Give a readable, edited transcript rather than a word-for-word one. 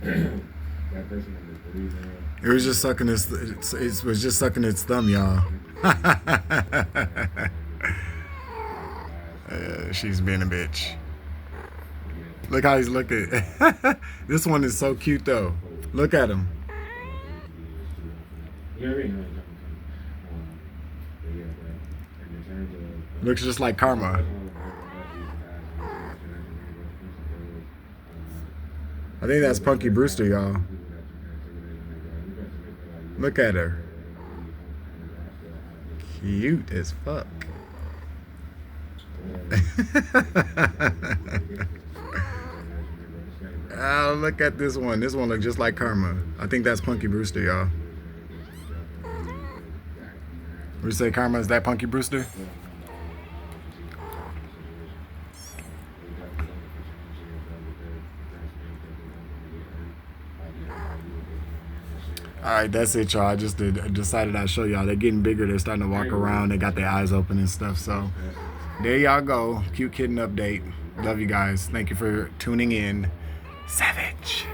It was just sucking it was just sucking its thumb, y'all. She's being a bitch. Look how he's looking. This one is so cute though. Look at him. Looks just like Karma. I think that's Punky Brewster, y'all. Look at her. Cute as fuck. Oh, look at this one. This one looks just like Karma. I think that's Punky Brewster, y'all. Would you say Karma is that Punky Brewster? Alright, that's it, y'all. I just decided I'd show y'all. They're getting bigger. They're starting to walk around. They got their eyes open and stuff. So there y'all go. Cute kitten update. Love you guys. Thank you for tuning in. Savage.